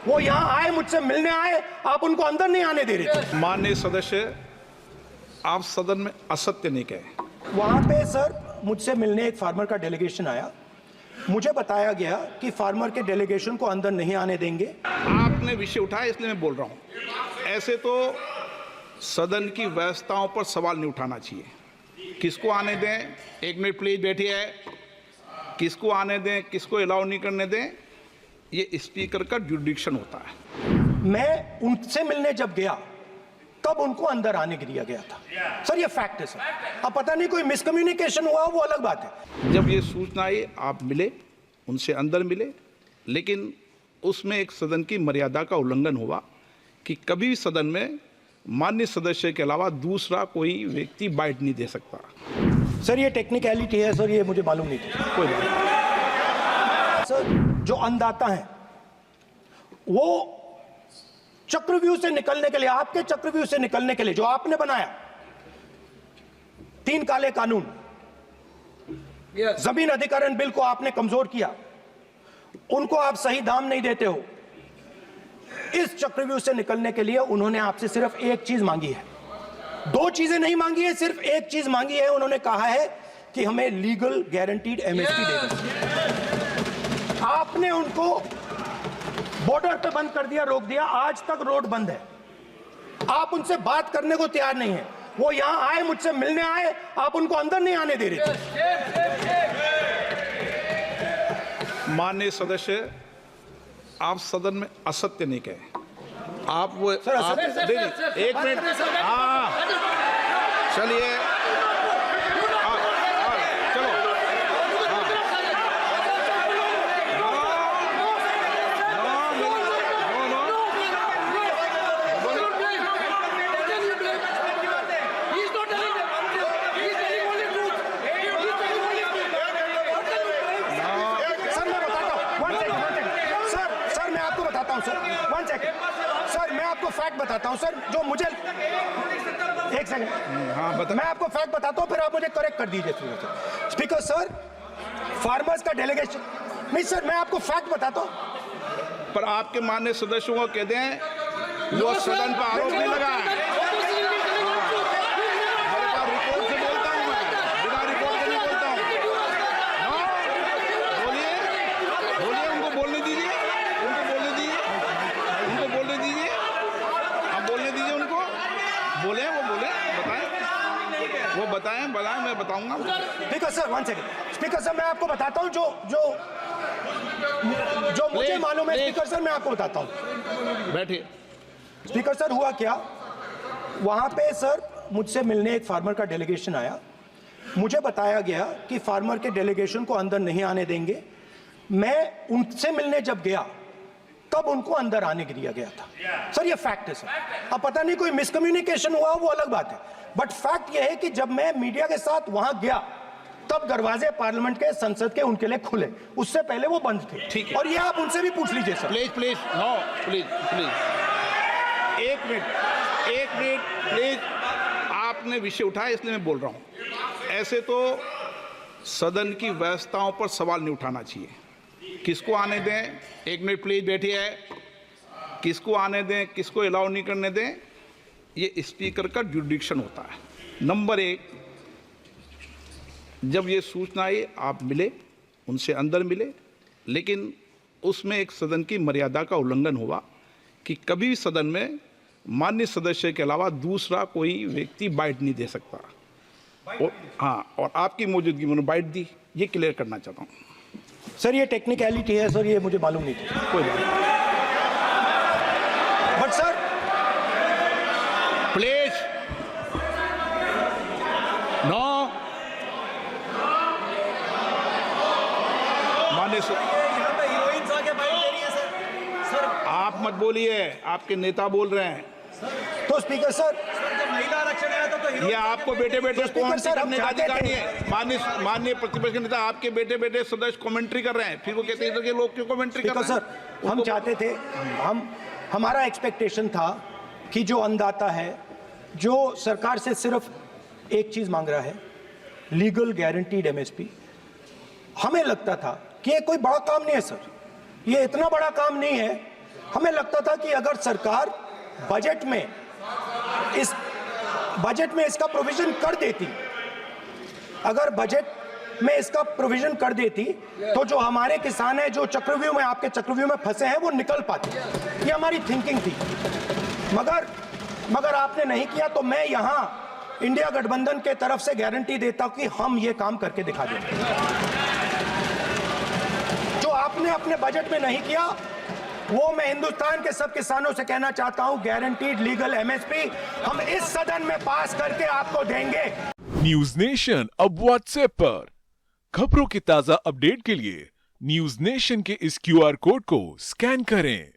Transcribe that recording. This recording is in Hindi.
वो यहाँ आए, मुझसे मिलने आए, आप उनको अंदर नहीं आने दे रहे थे। माननीय सदस्य, आप सदन में असत्य नहीं कहे। वहां पे सर मुझसे मिलने एक फार्मर का डेलीगेशन आया, मुझे बताया गया कि फार्मर के डेलीगेशन को अंदर नहीं आने देंगे। आपने विषय उठाया इसलिए मैं बोल रहा हूं। ऐसे तो सदन की व्यवस्थाओं पर सवाल नहीं उठाना चाहिए। किसको आने दें, एक मिनट प्लीज बैठिए, किसको आने दें, किसको अलाउ नहीं करने दें, ये स्पीकर का जुडिक्शन होता है। मैं उनसे मिलने जब गया तब उनको अंदर आने के दिया गया था सर, ये फैक्ट है सर। अब पता नहीं कोई मिसकम्युनिकेशन हुआ, वो अलग बात है। जब ये सूचना आई आप मिले, उनसे अंदर मिले, लेकिन उसमें एक सदन की मर्यादा का उल्लंघन हुआ कि कभी भी सदन में माननीय सदस्य के अलावा दूसरा कोई व्यक्ति बाइट नहीं दे सकता। सर ये टेक्निकलिटी है सर, ये मुझे मालूम नहीं थी। कोई बात नहीं। सर जो अन्नदाता हैं वो चक्रव्यूह से निकलने के लिए, आपके चक्रव्यूह से निकलने के लिए जो आपने बनाया 3 काले कानून, जमीन अधिग्रहण बिल को आपने कमजोर किया, उनको आप सही दाम नहीं देते हो। इस चक्रव्यूह से निकलने के लिए उन्होंने आपसे सिर्फ एक चीज मांगी है, 2 चीजें नहीं मांगी है, सिर्फ एक चीज मांगी है। उन्होंने कहा है कि हमें लीगल गारंटीड एमएसपी दे दो। आपने उनको बॉर्डर पे बंद कर दिया, रोक दिया, आज तक रोड बंद है। आप उनसे बात करने को तैयार नहीं है। वो यहां आए, मुझसे मिलने आए, आप उनको अंदर नहीं आने दे रहे थे। माननीय सदस्य, आप सदन में असत्य नहीं कहे। आप वो सर, एक मिनट, हाँ चलिए, चलो, सर मैं आपको फैक्ट बताता हूं सर, जो मुझे एक सेकंड, हाँ बता। मैं आपको फैक्ट बताता हूं, फिर आप मुझे करेक्ट कर दीजिए। स्पीकर सर, फार्मर्स का डेलीगेशन नहीं सर, मैं आपको फैक्ट बताता हूं। पर आपके माननीय सदस्यों को कह दें वो सदन पर आरोप नहीं लगाए। बताएं, मैं बताऊंगा। Speaker sir 1 second. Speaker sir मैं आपको बताता हूं जो मुझे मालूम है। स्पीकर सर मैं आपको बताता हूं। बैठिए। स्पीकर सर हुआ क्या, वहां पे सर मुझसे मिलने एक फार्मर का डेलीगेशन आया, मुझे बताया गया कि फार्मर के डेलीगेशन को अंदर नहीं आने देंगे। मैं उनसे मिलने जब गया तब उनको अंदर आने के दिया गया था सर, ये फैक्ट है सर। अब पता नहीं कोई मिसकम्युनिकेशन हुआ, वो अलग बात है, बट फैक्ट ये है कि जब मैं मीडिया के साथ वहां गया तब दरवाजे पार्लियामेंट के, संसद के उनके लिए खुले, उससे पहले वो बंद थे। ठीक है, और ये आप उनसे भी पूछ लीजिए सर। प्लीज नो, प्लीज एक मिनट प्लीज। आपने विषय उठाया इसलिए मैं बोल रहा हूं। ऐसे तो सदन की व्यवस्थाओं पर सवाल नहीं उठाना चाहिए। किसको आने दें, एक मिनट प्लीज बैठिए, किसको आने दें, किसको अलाउ नहीं करने दें, ये स्पीकर का जुडिक्शन होता है। नंबर 1, जब ये सूचना आई आप मिले, उनसे अंदर मिले, लेकिन उसमें एक सदन की मर्यादा का उल्लंघन हुआ कि कभी भी सदन में माननीय सदस्य के अलावा दूसरा कोई व्यक्ति बाइट नहीं दे सकता। और आपकी मौजूदगी में बाइट दी, ये क्लियर करना चाहता हूँ। सर ये टेक्निकलिटी है सर, ये मुझे मालूम नहीं थी। कोई बात नहीं। But sir please no. माननीय आप मत बोलिए, आपके नेता बोल रहे हैं। तो स्पीकर सर, महिला आरक्षण है तो ये आपको बेटे बेटे कमेंट्री सर, करने का अधिकार नहीं है। माननीय प्रतिपक्ष के नेता आपके बेटे बेटे सदस्य कमेंट्री कर रहे हैं, फिर वो कहते हैं कि लोग क्यों कमेंट्री कर रहे हैं। सर हम चाहते थे, हमारा एक्सपेक्टेशन था कि जो अन्नदाता है, जो सरकार से सिर्फ एक चीज मांग रहा है, लीगल गारंटीड एमएसपी, हमें लगता था कि ये कोई बड़ा काम नहीं है सर, ये इतना बड़ा काम नहीं है हमें लगता था कि अगर सरकार बजट में इसका प्रोविजन कर देती, अगर बजट में इसका प्रोविजन कर देती तो जो हमारे किसान हैं जो चक्रव्यूह में, आपके चक्रव्यूह में फंसे हैं, वो निकल पाते। ये हमारी थिंकिंग थी, मगर आपने नहीं किया। तो मैं यहां इंडिया गठबंधन के तरफ से गारंटी देता हूं कि हम ये काम करके दिखा देंगे। जो आपने अपने बजट में नहीं किया वो मैं हिंदुस्तान के सब किसानों से कहना चाहता हूं, गारंटीड लीगल एमएसपी हम इस सदन में पास करके आपको देंगे। न्यूज नेशन अब व्हाट्सएप पर खबरों के ताजा अपडेट के लिए न्यूज नेशन के इस क्यूआर कोड को स्कैन करें।